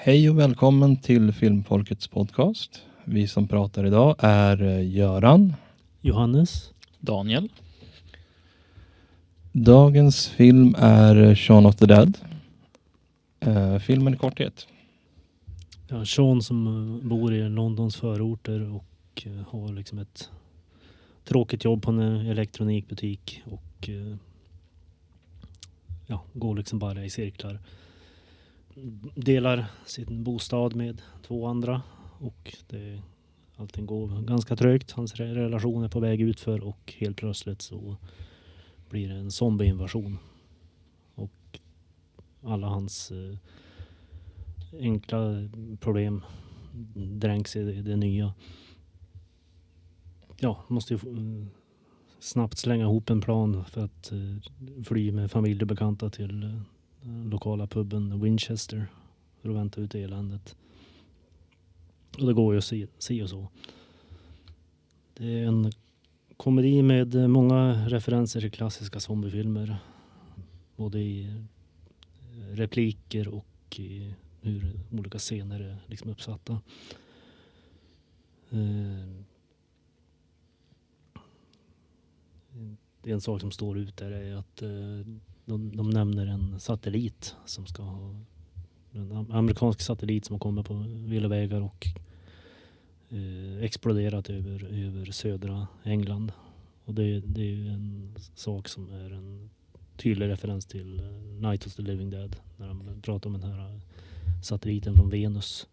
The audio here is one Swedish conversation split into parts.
Hej och välkommen till Filmfolkets podcast. Vi som pratar idag är Göran, Johannes, Daniel. Dagens film är Shaun of the Dead. Filmen i korthet. ja, Sean som bor i Londons förorter och har liksom ett tråkigt jobb på en elektronikbutik och går liksom bara i cirklar. Delar sin bostad med 2 andra och allting går ganska trögt. Hans relation är på väg utför och helt plötsligt så blir det en zombieinvasion. Och alla hans enkla problem dränks i det nya. Ja, måste ju snabbt slänga ihop en plan för att fly med familjebekanta till lokala puben Winchester för att vänta ut eländet. Och det går ju att se och så. Det är en komedi med många referenser till klassiska zombiefilmer. Både i repliker och i hur olika scener är liksom uppsatta. Det är en sak som står ut där är att de nämner en satellit som ska ha en amerikansk satellit som har kommit på villovägar och exploderat över södra England. Och det är ju en sak som är en tydlig referens till Night of the Living Dead när de pratar om den här satelliten från Venus.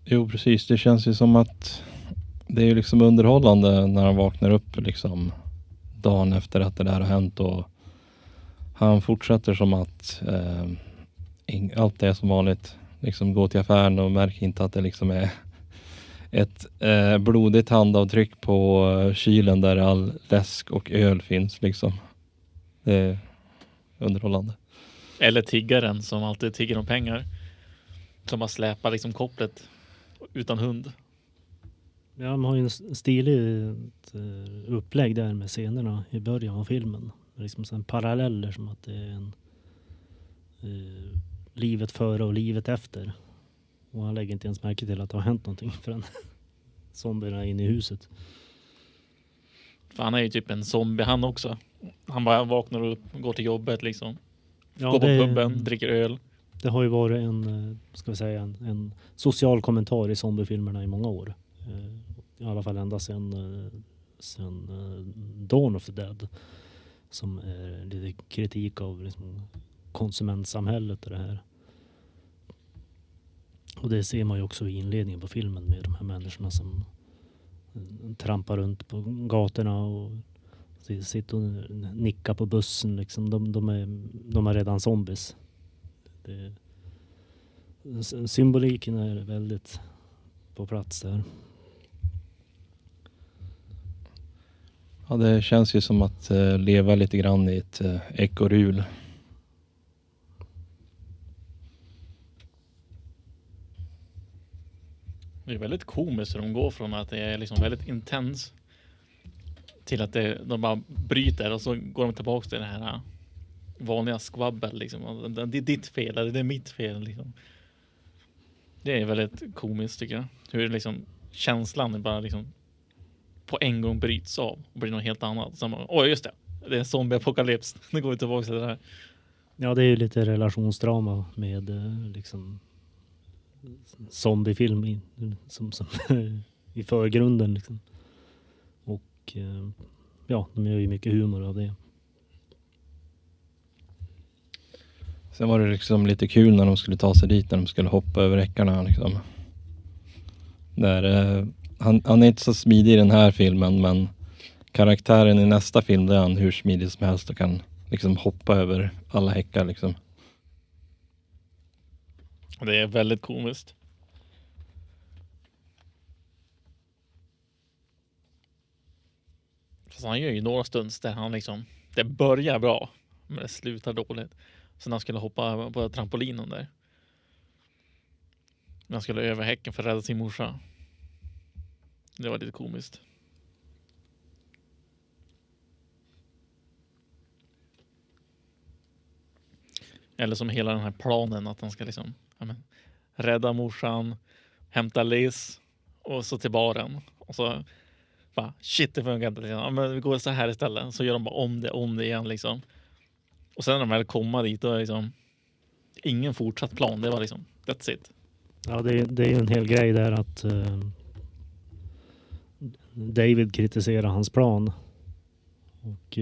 Jo, precis. Det känns ju som att det är liksom underhållande när han vaknar upp liksom dagen efter att det där har hänt och han fortsätter som att allt är som vanligt. Liksom gå till affären och märker inte att det liksom är ett blodigt handavtryck på kylen där all läsk och öl finns liksom. Det är underhållande. Eller tiggaren som alltid tigger om pengar. Som bara släpar liksom kopplet utan hund. Ja, de har ju en stilig upplägg där med scenerna i början av filmen. Liksom sen paralleller som att det är en livet före och livet efter. Och han lägger inte ens märke till att det har hänt någonting förrän zombierna är inne i huset. För han är ju typ en zombie han också. Han bara vaknar upp, går till jobbet liksom. Ja, går på puben, dricker öl. Det har ju varit en social kommentar i zombiefilmerna i många år. I alla fall ända sedan Dawn of the Dead. Som är lite kritik av liksom konsumentsamhället och det här. Och det ser man ju också i inledningen på filmen med de här människorna som trampar runt på gatorna och sitter och nickar på bussen. Liksom. De är redan zombies. Symboliken är väldigt på plats där. Ja, det känns ju som att leva lite grann i ett ekorrhjul. Det är väldigt komiskt hur de går från att det är liksom väldigt intens till att de bara bryter och så går de tillbaka till det här vanliga skvabbel liksom. Det är ditt fel eller det är mitt fel liksom. Det är väldigt komiskt tycker jag. Hur liksom känslan är bara liksom på en gång bryts av och blir något helt annat. Just det. Det är en zombie-apokalyps. Nu går vi tillbaka till det här. Ja, det är ju lite relationsdrama med liksom zombiefilm som i förgrunden liksom. Och de gör ju mycket humor av det. Sen var det liksom lite kul när de skulle ta sig dit, när de skulle hoppa över räckarna liksom. Där, han är inte så smidig i den här filmen, men karaktären i nästa film där han hur smidig som helst och kan liksom hoppa över alla häckar liksom. Det är väldigt komiskt. Så han gör ju några stunds där han liksom, det börjar bra men det slutar dåligt. Sen han skulle hoppa på trampolinen där. Men han skulle över häcken för att rädda sin morsa. Det var lite komiskt. Eller som hela den här planen att han ska liksom rädda morsan, hämta Liz och så till baren. Och så bara, shit det funkar inte. Liksom. Ja, men vi går så här istället. Så gör de bara om det igen liksom. Och sen när de väl kommer dit då är det liksom ingen fortsatt plan. Det var liksom, that's it. Ja, det är ju en hel grej där att David kritiserar hans plan och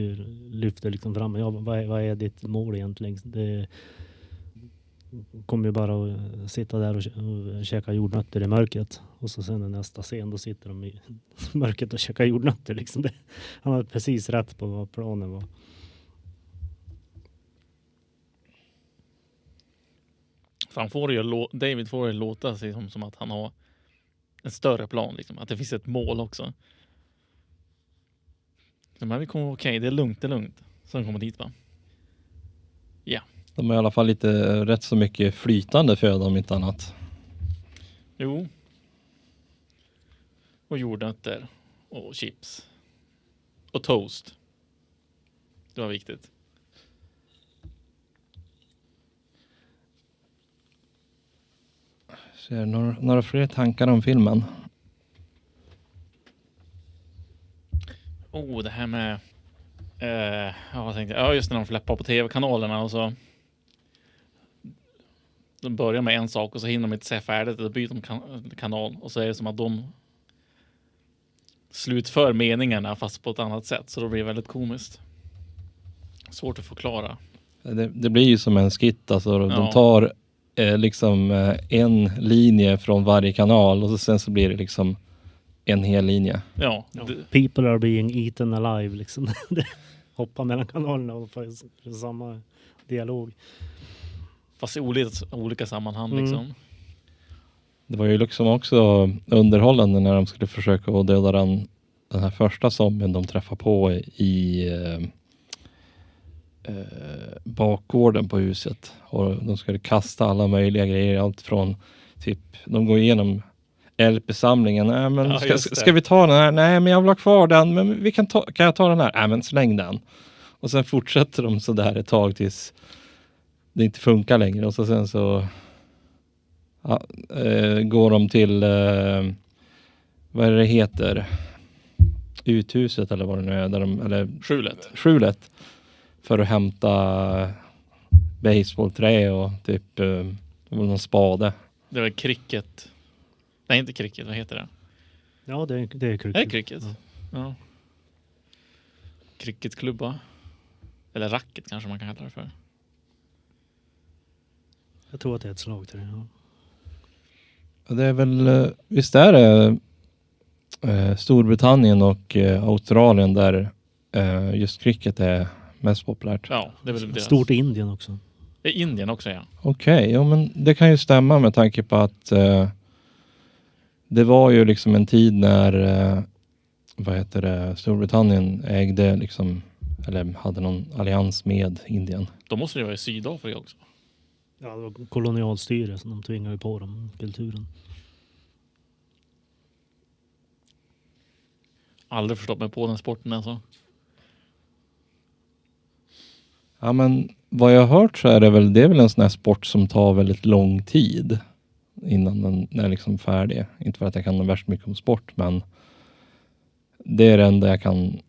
lyfter liksom fram, ja, vad är ditt mål egentligen? Det kommer ju bara att sitta där och käka jordnötter i mörkret. Och så sen i nästa scen då sitter de i mörkret och käkar jordnötter. Liksom. Han har precis rätt på vad planen var. För David får det låta sig som att han har en större plan. Liksom. Att det finns ett mål också. Men vi kommer okej, det är lugnt. Så de kommer dit va? Ja. De är i alla fall lite rätt så mycket flytande föda om inte annat. Jo. Och jordnötter. Och chips. Och toast. Det var viktigt. Ser några fler tankar om filmen? Det här med jag tänkte, just när de fläppar på tv-kanalerna och så de börjar med en sak och så hinner de inte se färdigt och då byter de kanal och så är det som att de slutför meningarna fast på ett annat sätt så då blir det väldigt komiskt. Svårt att förklara. Det blir ju som en skit alltså. De tar liksom en linje från varje kanal och sen så blir det liksom en hel linje. Ja. People are being eaten alive liksom. Hoppa mellan kanalerna och få samma dialog. Fast i olika sammanhang liksom. Det var ju liksom också underhållande när de skulle försöka att döda den här första zombien de träffar på i bakgården på huset. Och de skulle kasta alla möjliga grejer. Allt från typ, de går igenom LP-samlingen. Nej, men ska vi ta den här? Nej, men jag vill ha kvar den. Men kan jag ta den här? Nej, men släng den. Och sen fortsätter de så där ett tag tills det inte funkar längre. Och så sen så går de till vad är det heter? Uthuset eller vad det nu är. Där eller skjulet. För att hämta baseballträ och typ någon spade. Det var cricket. Nej, inte cricket. Vad heter det? Ja, det är cricket. Är det cricket? Ja. Cricketklubba. Eller racket kanske man kan kalla det för. Jag tror att det är ett slag till det, ja. Det är väl, visst är det Storbritannien och Australien där just cricket är mest populärt. Ja, det är väl deras. Stort i Indien också. Det är Indien också, ja. Okej, ja men det kan ju stämma med tanke på att det var ju liksom en tid när Storbritannien ägde liksom, eller hade någon allians med Indien. Då måste det vara i Sydafrika också. Ja, det var kolonialstyre som de tvingade på dem, kulturen. Aldrig förstått mig på den sporten alltså. Ja men vad jag har hört så är det är väl en sån här sport som tar väldigt lång tid innan den är liksom färdig. Inte för att jag kan värst mycket om sport, men det är det enda jag kan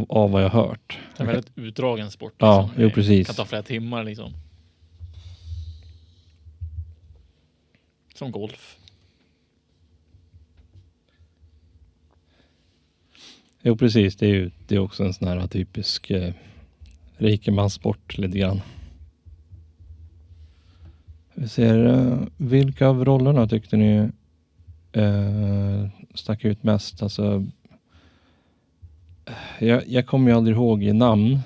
av vad jag har hört. Det är en väldigt utdragen sport. Ja, liksom. jo precis. Kan ta flera timmar liksom. Som golf. Jo precis, det är också en sån här typisk rikemanssport lite grann. Vi ser, vilka av rollerna tyckte ni stack ut mest? Alltså, jag kommer ju aldrig ihåg i namn.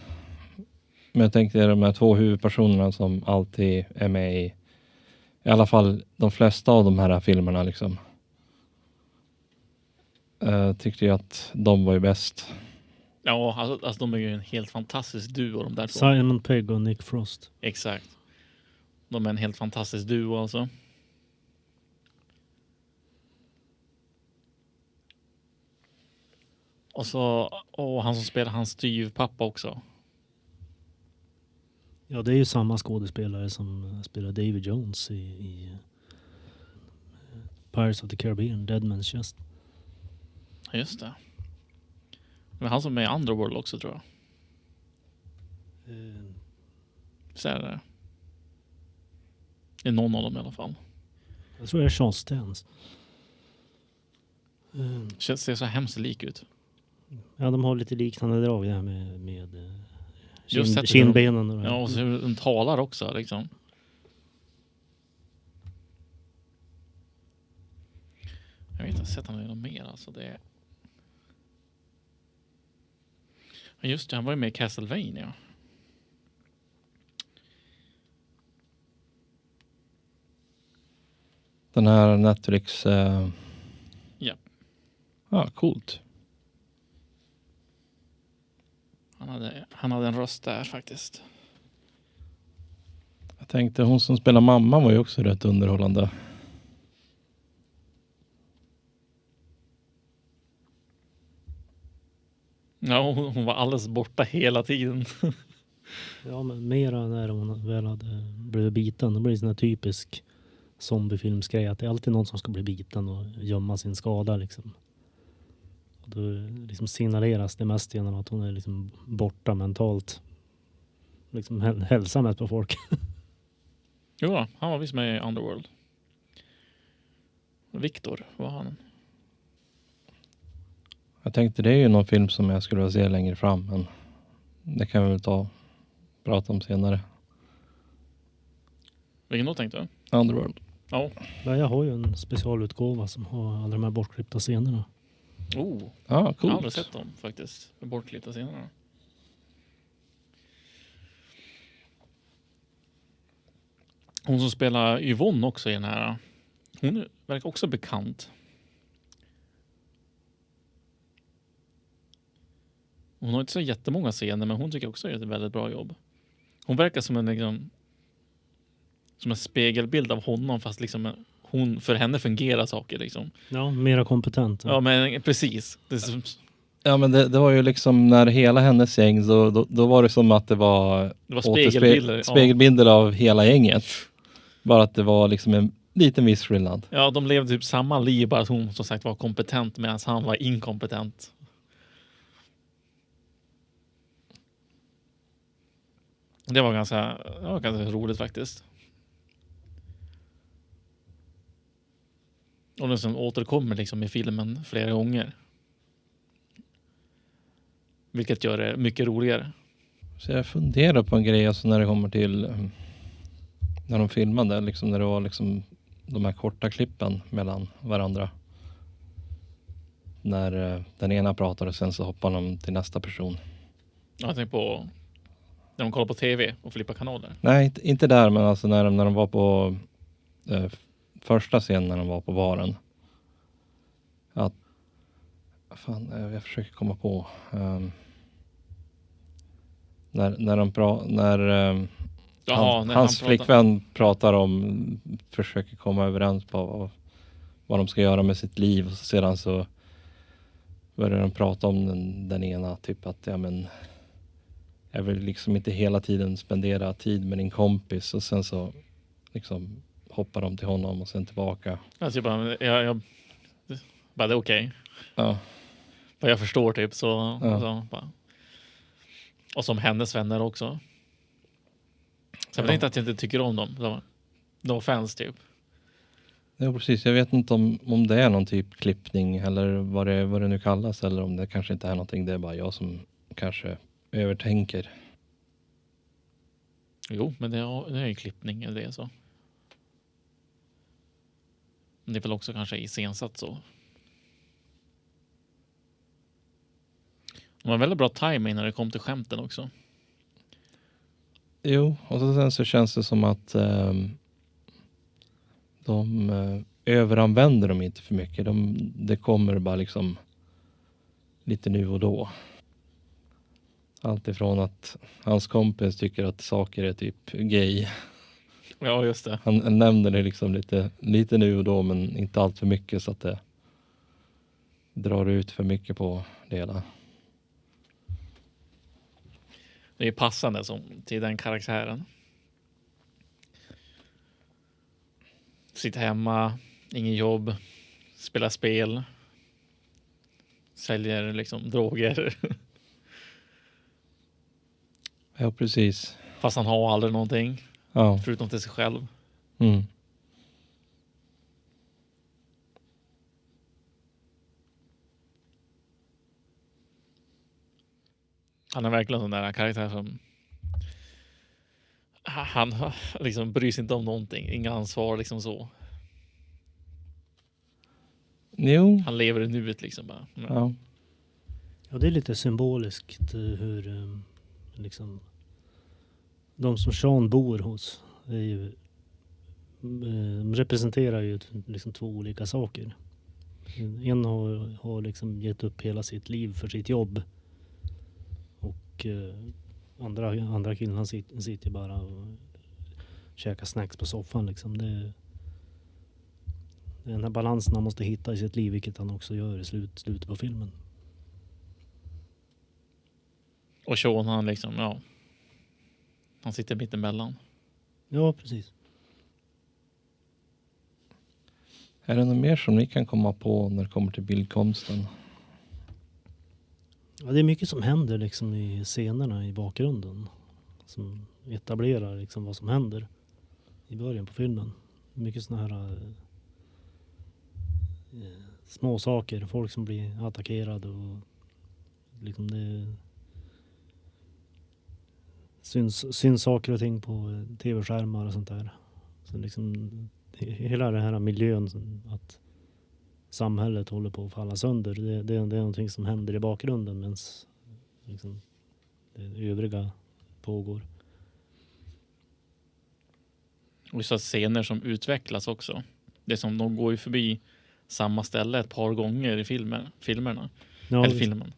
Men jag tänkte de här två huvudpersonerna som alltid är med i alla fall de flesta av de här filmerna liksom. Tyckte jag att de var ju bäst. Ja, alltså de är ju en helt fantastisk duo de där två. Simon Pegg och Nick Frost. Exakt. De är en helt fantastisk duo alltså. Och så han som spelar hans styvpappa också. Ja, det är ju samma skådespelare som spelar Davy Jones i Pirates of the Caribbean, Dead Man's Chest. Ja, just det. Men han som är med i Underworld också, tror jag. Så är det. Det är någon av dem i alla fall. Jag tror det är Sean Stans. Ser så hemskt lik ut. Ja, de har lite liknande drag det här med Just sättet kindbenen. Och Ja, och så hur de talar också liksom. Jag vet inte, jag har sett honom något mer alltså. Det är... Ja, just det, han var ju med i Castlevania. Den här Netflix... Ja. Ja, coolt. Han hade en röst där faktiskt. Jag tänkte hon som spelar mamma var ju också rätt underhållande. Ja, hon var alldeles borta hela tiden. Ja, men mera när hon väl hade blivit biten. Då blir det sån här typisk zombiefilmsgrej. Att det är alltid någon som ska bli biten och gömma sin skada liksom. Och då liksom signaleras det mest genom att hon är liksom borta mentalt. Liksom hälsar mest på folk. Jo, han var visst med i Underworld. Victor var han. Jag tänkte det är ju någon film som jag skulle vilja se längre fram. Men det kan vi väl prata om senare. Vilken då tänkte du? Underworld. Ja. Ja, jag har ju en specialutgåva som har alla de här bortklippta scenerna. Oh, Ja, jag har aldrig coolt. sett dem faktiskt. Bortklippta scenerna. Hon som spelar Yvonne också i den här. Hon verkar också bekant. Hon har inte så jättemånga scener, men hon tycker också gör ett väldigt bra jobb. Hon verkar som en liksom, som en spegelbild av honom, fast liksom hon, för henne fungerar saker liksom. Ja, mera kompetent. Ja, men precis. Det är som, Ja, men det var ju liksom när hela hennes gäng då var det som att det var spegelbilder. spegelbilder av hela gänget. Bara att det var liksom en liten viss skillnad. Ja, de levde typ samma liv, bara att hon som sagt var kompetent medan han var inkompetent. Det var ganska roligt faktiskt. Och den som återkommer liksom i filmen flera gånger. Vilket gör det mycket roligare. Så jag funderar på en grej alltså när det kommer till när de filmade, liksom när det var liksom de här korta klippen mellan varandra. När den ena pratar och sen så hoppar de till nästa person. Jag tänker på när de kollar på tv och flippar kanaler. Nej, inte där, men alltså när de var på första scenen när de var på baren. Att fan, jag försöker komma på när hans flickvän pratar om, försöker komma överens på vad de ska göra med sitt liv, och sedan så börjar de prata om den ena, typ att ja, men jag vill liksom inte hela tiden spendera tid med din kompis, och sen så liksom hoppar de till honom och sen tillbaka. Alltså jag bara det är okej. Ja. Vad jag förstår typ så, Ja. så bara. Och som hennes vänner också. Så jag vet inte att jag inte tycker om dem. De fans typ. Ja, precis. Jag vet inte om det är någon typ klippning eller vad det nu kallas, eller om det kanske inte är någonting. Det är bara jag som kanske övertänker. Jo, men det är ju klippning eller det så. Det är väl också kanske iscensatt så. Det var väldigt bra timing när det kom till skämten också. Jo, och sen så känns det som att de överanvänder dem inte för mycket. Det kommer bara liksom lite nu och då. Allt ifrån att hans kompis tycker att saker är typ gay. Ja, just det. Han nämner det liksom lite nu och då, men inte allt för mycket så att det drar ut för mycket på det hela. Det är passande som till den karaktären. Sitter hemma, ingen jobb, spelar spel, säljer liksom droger. Ja, precis. Fast han har aldrig någonting Ja. förutom till sig själv. Mm. Han är verkligen sån där karaktär som han liksom bryr sig inte om någonting, inga ansvar liksom så. Jo. Han lever i nuet liksom bara. Ja. Ja, det är lite symboliskt hur liksom de som Sean bor hos är ju, representerar ju liksom två olika saker. En har liksom gett upp hela sitt liv för sitt jobb. Och andra killen sitter bara och käkar snacks på soffan liksom. Det är den här balansen han måste hitta i sitt liv, vilket han också gör i slutet på filmen. Och Sean han liksom, ja. Han sitter mitt emellan. Ja, precis. Är det något mer som ni kan komma på när det kommer till bildkonsten? Ja, det är mycket som händer liksom i scenerna i bakgrunden. Som etablerar liksom vad som händer i början på filmen. Mycket såna här små saker. Folk som blir attackerade och liksom det syns saker och ting på tv-skärmar och sånt där. Så liksom hela den här miljön, att samhället håller på att falla sönder. Det är någonting som händer i bakgrunden medan liksom det övriga pågår. Och vissa scener som utvecklas också. Det är som de går ju förbi samma ställe ett par gånger i filmerna. Ja, eller filmen.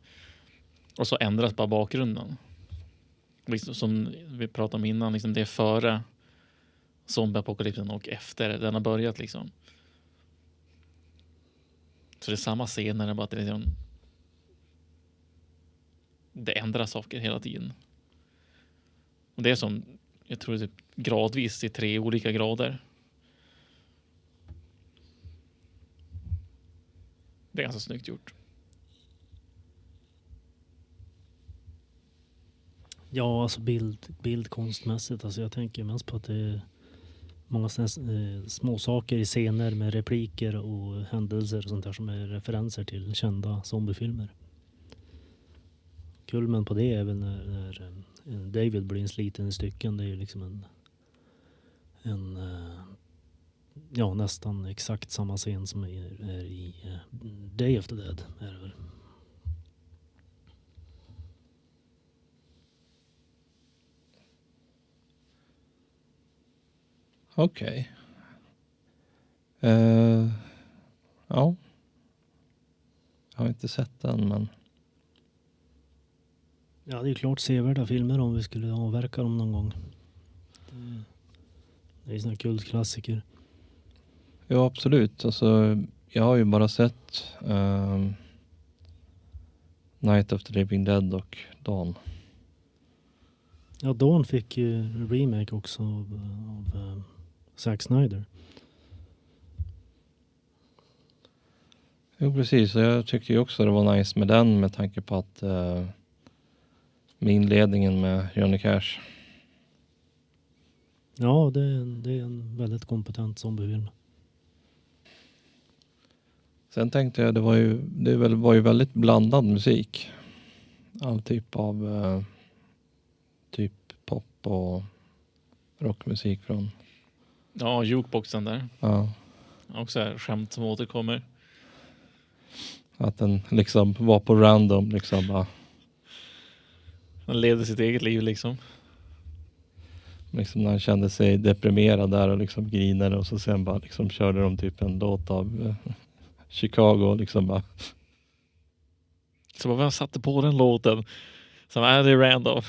Och så ändras bara bakgrunden. Liksom, som vi pratade om innan, liksom det är före zombieapokalypsen och efter den har börjat liksom. Så det är samma scener, bara att det, liksom, det ändrar saker hela tiden. Och det är som, jag tror det är gradvis i 3 olika grader. Det är ganska snyggt gjort. Ja, alltså bildkonstmässigt. Alltså jag tänker mest på att det är många små saker i scener med repliker och händelser och sånt där som är referenser till kända zombiefilmer. Kulmen på det är väl när David blir sliten i stycken. Det är ju liksom en ja, nästan exakt samma scen som är i Day of the Dead. Är det väl. Okej. Ja. Jag har inte sett den, men... Ja, det är klart sevärda filmer om vi skulle avverka dem någon gång. Det är såna kultklassiker. Ja, absolut. Alltså, jag har ju bara sett Night of the Living Dead och Dawn. Ja, Dawn fick ju remake också av Zack Snyder. Jo, precis. Och jag tycker ju också det var nice med den med tanke på att med inledningen med Johnny Cash. Ja, det är en väldigt kompetent zombiefilm. Sen tänkte jag, det var ju väldigt blandad musik. All typ av typ pop och rockmusik från... Ja, jukeboxen där. Ja, Också här skämt som återkommer. att den liksom var på random liksom bara. Han levde sitt eget liv liksom. Liksom när han kände sig deprimerad där och liksom grinade och så sen bara liksom körde de typ en låt av Chicago liksom bara. Så bara, vem satte på den låten? Som är det random.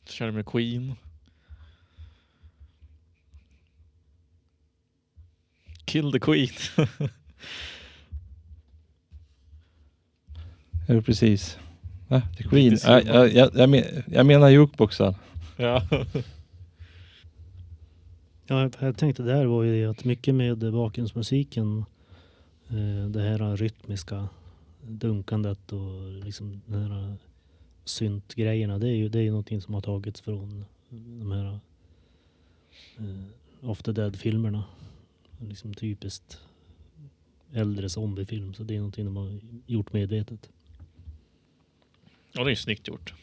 Körde med Queen. Kill the Queen. Ja, precis. Va? The Queen? Inte Simon. Jag menar jukeboxen. Ja. Ja, jag tänkte det här var ju det att mycket med bakgrundsmusiken, det här rytmiska dunkandet och liksom den här syntgrejerna, det är ju någonting som har tagits från de här Of the Dead-filmerna. Liksom typiskt äldre zombiefilm, så det är någonting de har gjort medvetet. Ja, det är ju snyggt gjort.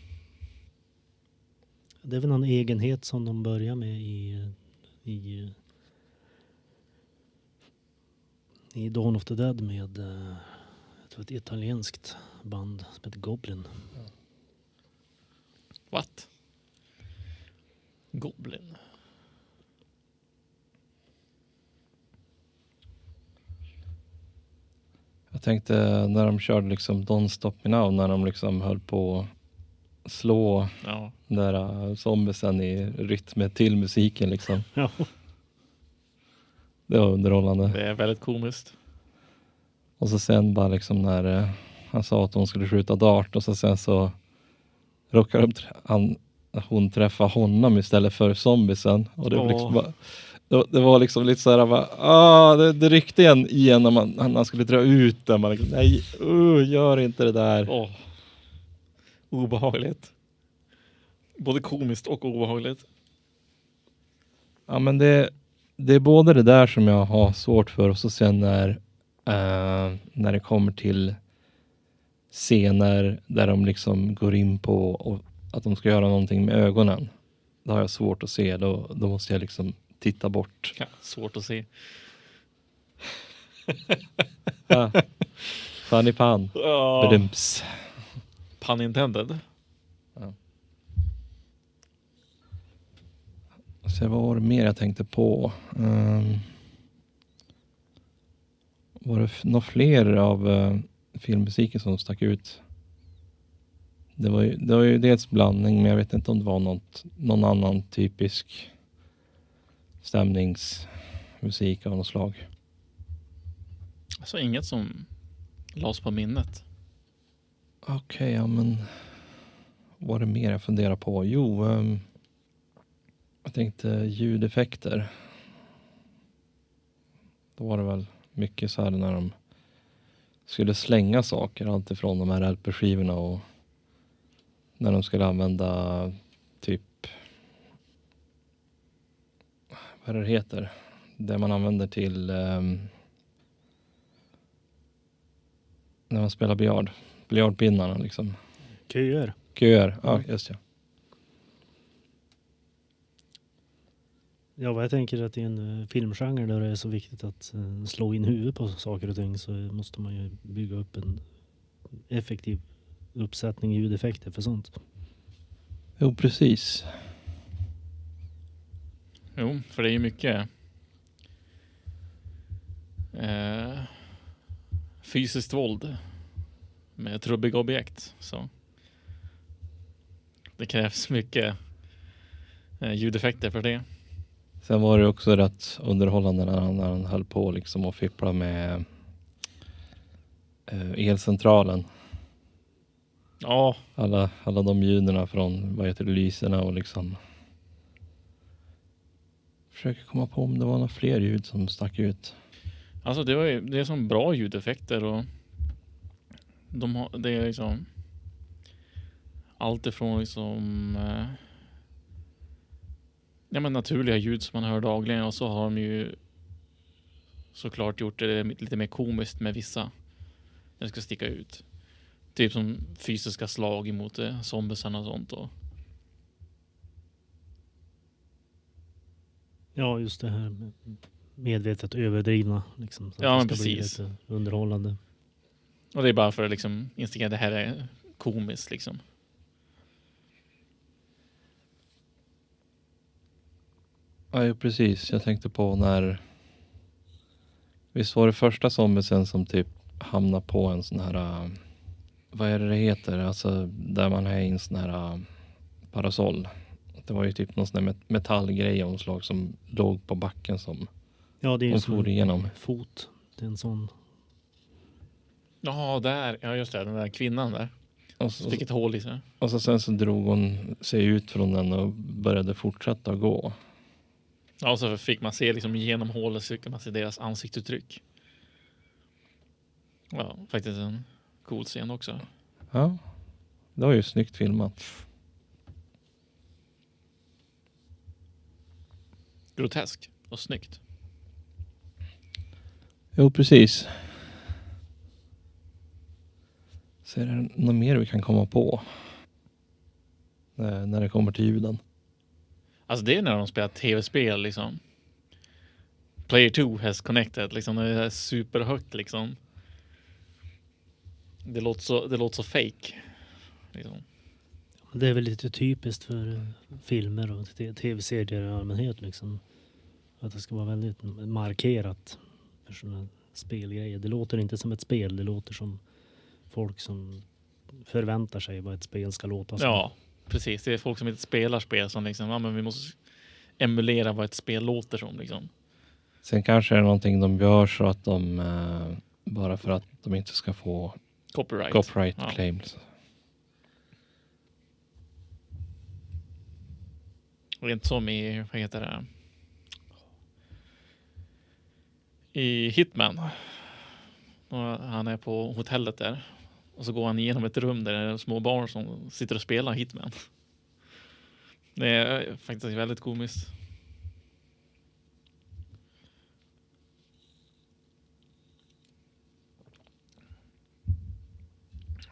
Det är väl någon egenhet som de börjar med i Dawn of the Dead med jag tror ett italienskt band som heter Goblin. What? Goblin. Jag tänkte när de körde liksom Don't Stop Me Now, när de liksom höll på att slå Ja. där zombiesen i rytm till musiken liksom. Ja. Det var underhållande. Det är väldigt komiskt. Och så sen bara liksom när han sa att hon skulle skjuta dart och så sen så råkade hon träffa honom istället för zombiesen. Och det, liksom bara, det var liksom lite så här bara, det ryckte igen när han skulle dra ut den. Man liksom, nej, gör inte det där. Obehagligt. Både komiskt och obehagligt. Ja, men det är både det där som jag har svårt för och så sen när det kommer till scener där de liksom går in på och att de ska göra någonting med ögonen. Då har jag svårt att se. Då måste jag liksom titta bort. Ja, svårt att se. Funny pan. Bedumps. Pun intended. Ja. Så vad var det mer jag tänkte på? Var det några fler av filmmusiken som stack ut? Det var ju dels blandning, men jag vet inte om det var någon annan typisk stämningsmusik av något slag. Alltså inget som lades på minnet. Okej, ja men vad är det mer jag funderar på? Jo, jag tänkte ljudeffekter. Då var det väl mycket så här när de skulle slänga saker, allt ifrån de här LP-skivorna och när de skulle använda typ, vad är det heter? Det man använder till när man spelar biljard. Biljardpinnarna liksom. Köer. Ja, just det. Ja, vad jag tänker är att i en filmgenre där det är så viktigt att slå in huvudet på saker och ting så måste man ju bygga upp en effektiv uppsättning ljudeffekter för sånt. Jo, precis. Jo, för det är ju mycket fysiskt våld med trubbiga objekt. Så det krävs mycket ljudeffekter för det. Sen var det också rätt underhållande när han höll på liksom och fippla med elcentralen. Ja. Alla de ljuden från lyserna och liksom försöker komma på om det var några fler ljud som stack ut. Alltså det är som bra ljudeffekter och det är liksom allt ifrån liksom naturliga ljud som man hör dagligen och så har de ju såklart gjort det lite mer komiskt med vissa. Det ska sticka ut. Typ som fysiska slag emot zombiesarna och sånt. Och. Ja, just det här medvetet överdrivna. Liksom, så ja, att men det ska bli precis. lite underhållande. Och det är bara för att liksom instigera det här är komiskt liksom. Ja, precis. Jag tänkte på när visst var det första zombiesen som typ hamnar på en sån här vad är det heter? Alltså där man har en sån här parasoll. Det var ju typ någon sån här metallgrej av något slag som låg på backen som ja, det är de ju for igenom. fot. Det är en sån. Ja, där. Ja, just det. Den där kvinnan där. Och Fick ett hål i sig. och så sen så drog hon sig ut från den och började fortsätta gå. Ja, och så fick man se liksom genom hålet så kan man se deras ansiktsuttryck. Ja, faktiskt en cool scen också. Ja, det var ju snyggt filmat. Grotesk och snyggt. Jo, precis. Så är det något mer vi kan komma på när det kommer till ljuden? Alltså det är när de spelar tv-spel liksom. Player 2 has connected liksom. Det är superhögt liksom. Det låter så fake. Liksom. Det är väl lite typiskt för filmer och tv-serier i allmänhet liksom. Att det ska vara väldigt markerat för sådana spelgrejer. Det låter inte som ett spel, det låter som folk som förväntar sig vad ett spel ska låta som. Ja, precis. Det är folk som inte spelar spel som liksom, ja men vi måste emulera vad ett spel låter som liksom. Sen kanske är det någonting de gör så att de bara för att de inte ska få copyright Ja. claims. Och inte som i, vad heter det? I Hitman. Och han är på hotellet där. Och så går han igenom ett rum där det är små barn som sitter och spelar Hitman. Det är faktiskt väldigt komiskt.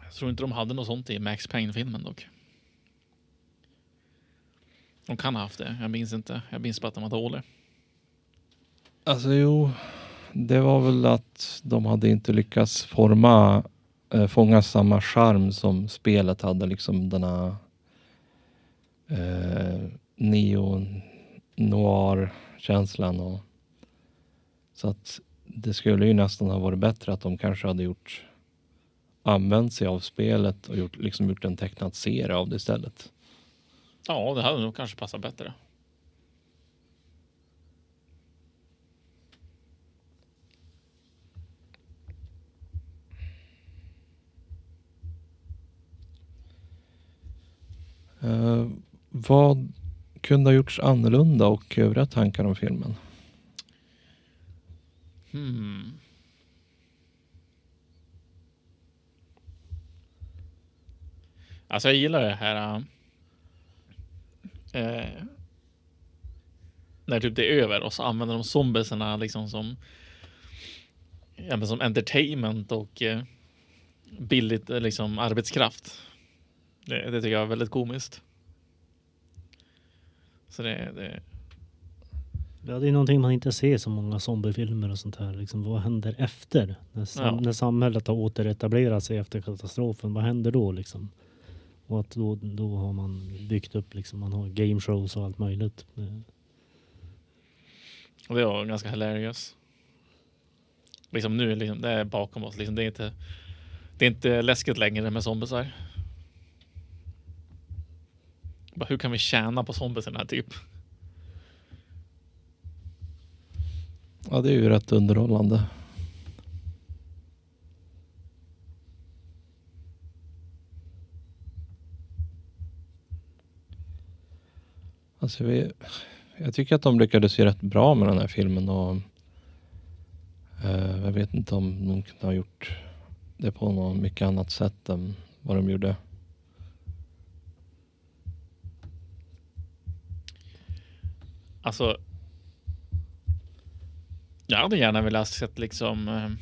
Jag tror inte de hade något sånt i Max Payne-filmen dock. De kan ha haft det, jag minns inte. Jag minns bara att de var dåliga. Alltså jo, det var väl att de hade inte lyckats fånga samma charm som spelet hade, liksom denna neo-noir-känslan. Och, så att det skulle ju nästan ha varit bättre att de kanske hade använt sig av spelet och gjort en tecknad serie av det istället. Ja, det hade nog kanske passat bättre. Vad kunde ha gjorts annorlunda och övriga tankar om filmen? Alltså jag gillar det här när typ det är över och så använder de zombiesarna liksom som entertainment och billigt liksom arbetskraft. Det tycker jag är väldigt komiskt. Så det... Ja, det är någonting man inte ser så många zombiefilmer och sånt här. Liksom, vad händer efter? När samhället har återetablerat sig efter katastrofen, vad händer då liksom? Och att då har man byggt upp liksom, man har game shows och allt möjligt. Och det var ganska hilarious. Liksom nu liksom, det är bakom oss liksom, det är inte läskigt längre med zombiesar. Bara, hur kan vi tjäna på zombiesarna här typ? Ja, det är ju rätt underhållande. Alltså jag tycker att de lyckades ju rätt bra med den här filmen och jag vet inte om de kunde ha gjort det på något mycket annat sätt än vad de gjorde. Alltså jag hade gärna velat sett liksom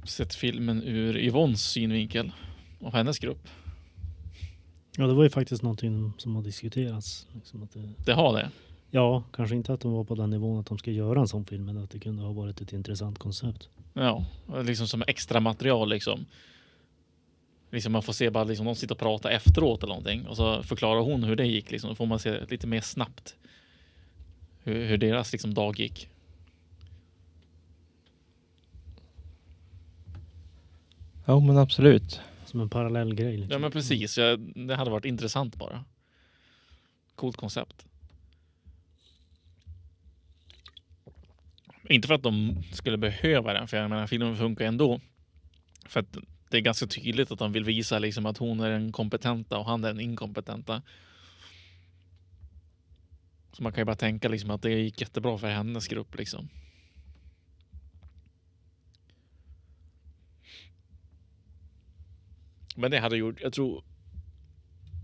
sett filmen ur Yvonnes synvinkel och hennes grupp. Ja, det var ju faktiskt någonting som har diskuterats. Liksom att Det har det. ja, kanske inte att de var på den nivån att de ska göra en sån film, men att det kunde ha varit ett intressant koncept. Ja, liksom som extra material liksom. Liksom man får se bara liksom de sitter och pratar efteråt eller någonting och så förklarar hon hur det gick liksom. Då får man se lite mer snabbt hur deras liksom dag gick. Ja, men absolut. Som en parallell grej. Liksom. Ja men precis, det hade varit intressant bara. Coolt koncept. Inte för att de skulle behöva den, för jag menar filmen funkar ändå. För att det är ganska tydligt att de vill visa liksom att hon är den kompetenta och han är den inkompetenta. Så man kan ju bara tänka liksom att det gick jättebra för hennes grupp liksom. Men det hade gjort, jag tror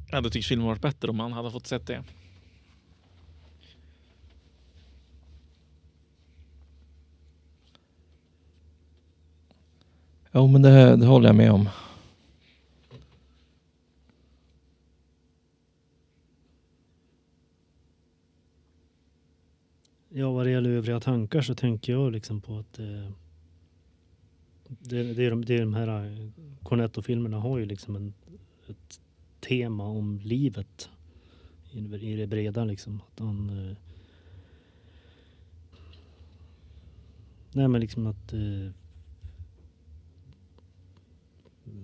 jag hade tyckt filmen varit bättre om man hade fått sett det. Jo, men det håller jag med om. Ja, vad det gäller övriga tankar så tänker jag liksom på att det är de här Cornetto-filmerna har ju liksom ett tema om livet i det breda liksom. Att han nej men liksom att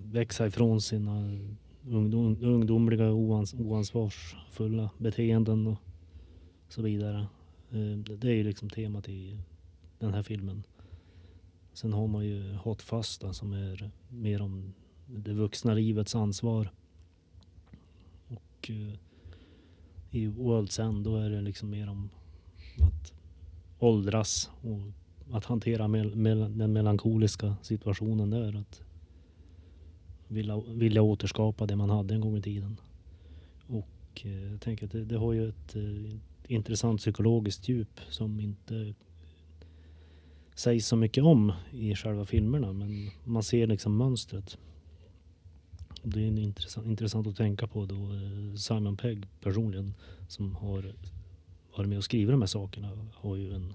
växa ifrån sina ungdomliga oansvarsfulla beteenden och så vidare. Det är ju liksom temat i den här filmen. Sen har man ju Hot Fuzz som är mer om det vuxna livets ansvar. Och i World's End då är det liksom mer om att åldras och att hantera den melankoliska situationen där. Att vilja återskapa det man hade en gång i tiden. Och jag tänker att det har ju ett intressant psykologiskt djup som inte sägs så mycket om i själva filmerna, men man ser liksom mönstret. Det är intressant att tänka på då Simon Pegg personligen som har varit med och skrivit de här sakerna har ju en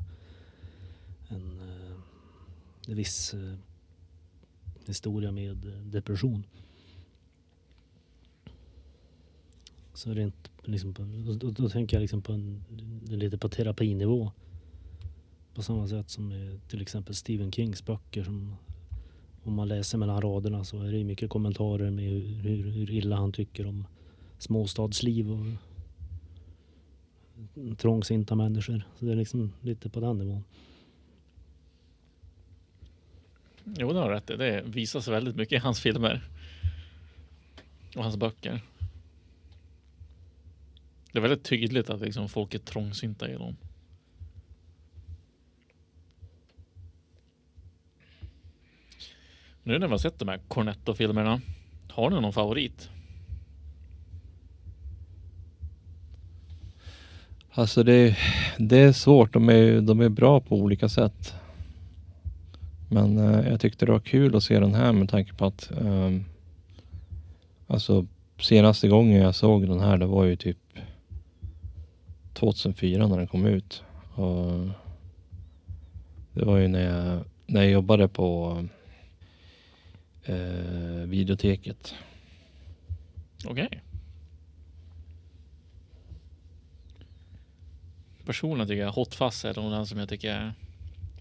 viss historia med depression. Så rent liksom då tänker jag liksom på lite på terapinivå. På samma sätt som till exempel Stephen Kings böcker som om man läser mellan raderna så är det mycket kommentarer med hur illa han tycker om småstadsliv och trångsinta människor. Så det är liksom lite på den nivån. Jo, det har rätt. Det visas väldigt mycket i hans filmer. Och hans böcker. Det är väldigt tydligt att liksom folk är trångsynta i dem. Nu när man sett de här Cornetto-filmerna, har ni någon favorit? Alltså det är svårt. De är bra på olika sätt. Men jag tyckte det var kul att se den här med tanke på att alltså senaste gången jag såg den här det var ju typ 2004 när den kom ut. Och det var ju när jag jobbade på videoteket. Okej. Personligen tycker jag Hot Fuzz är den som jag tycker är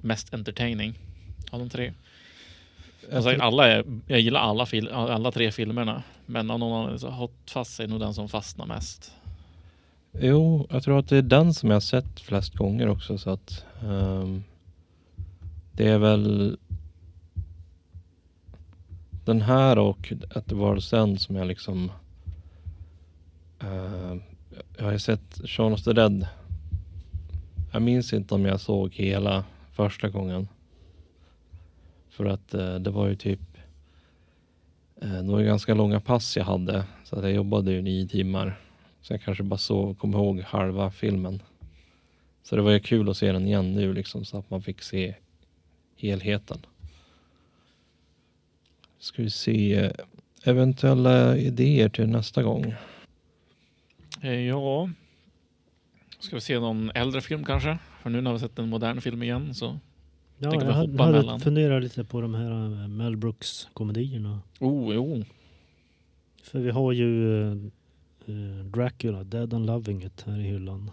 mest entertaining av de tre. Alltså, jag gillar alla tre filmerna, men av någon annan så Hot Fuzz är nog den som fastnar mest. Jo, jag tror att det är den som jag har sett flest gånger också, så att det är väl den här och At the World's End som jag liksom jag har sett Shaun of the Dead. Jag minns inte om jag såg hela första gången. För att det var ju typ det var ju ganska långa pass jag hade. Så att jag jobbade ju 9 timmar. Så jag kanske bara kom ihåg halva filmen. Så det var ju kul att se den igen nu liksom. Så att man fick se helheten. Ska vi se eventuella idéer till nästa gång. Ja. Ska vi se någon äldre film kanske? För nu när vi sett en modern film igen så Ja, tänker vi jag hoppa hade mellan. funderat lite på de här Mel Brooks-komedierna. Jo. För vi har ju Dracula, Dead and Loving It här i hyllan.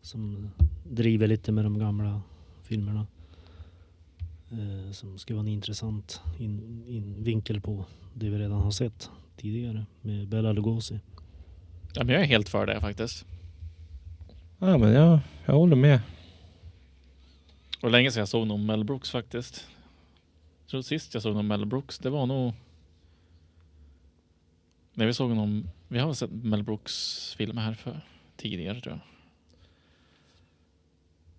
Som driver lite med de gamla filmerna. Som ska vara en intressant vinkel på det vi redan har sett tidigare med Bela Lugosi. Ja, men jag är helt för det faktiskt. Ja, men jag håller med. var länge sedan jag såg någon Mel Brooks faktiskt. Jag tror sist jag såg någon Mel Brooks, det var nog när vi såg någon, vi har sett Mel Brooks filmer här för tidigare tror jag.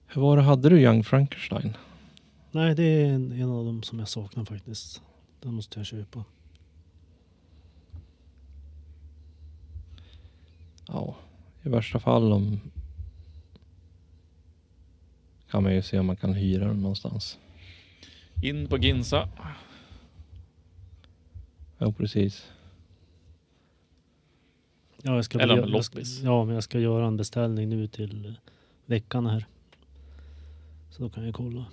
Hur var det, hade du Young Frankenstein? Nej, det är en av dem som jag saknar faktiskt. Den måste jag köpa. Ja, i värsta fall kan man ju se om man kan hyra den någonstans. In på Ginza. Ja, precis. Ja, jag ska Eller väl med loppis. men jag ska göra en beställning nu till veckan här. Så då kan jag kolla.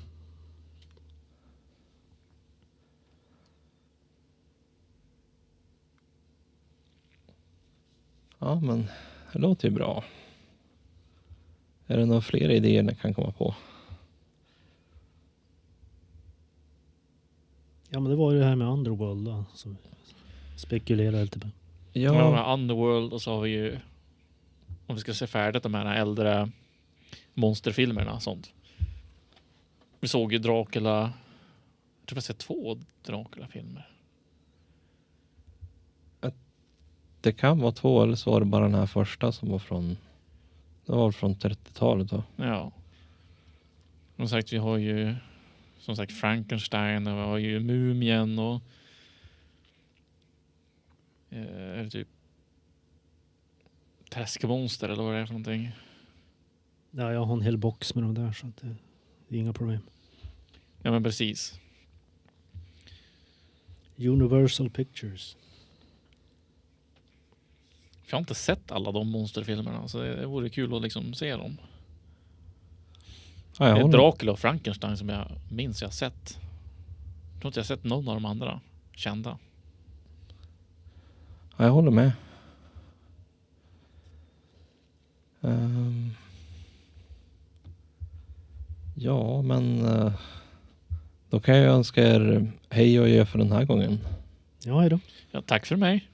Ja, men det låter ju bra. Är det några fler idéer ni kan komma på? Ja, men det var ju det här med Underworld då, som spekulerar lite på. Ja, Ja, Underworld, och så har vi ju, om vi ska se färdigt de här äldre monsterfilmerna och sånt. Vi såg ju Dracula, jag tror vi har sett 2 Dracula-filmer. det kan vara 2 eller så var det bara den här första som var från 30-talet då. Ja. Som sagt, vi har ju som sagt Frankenstein och vi har ju Mumien och är det typ Träskmonster eller vad det är för någonting. Ja, jag har en hel box med de där så att det är inga problem. Ja, men precis. Universal Pictures. Jag har inte sett alla de monsterfilmerna, så det vore kul att liksom se dem. Ja, Det är håller, Dracula och Frankenstein som jag minns jag har sett. Jag tror inte jag har sett någon av de andra kända. ja, jag håller med. Ja, men då kan jag önska er hej och adjö för den här gången. Ja, hej då. Ja, tack för mig.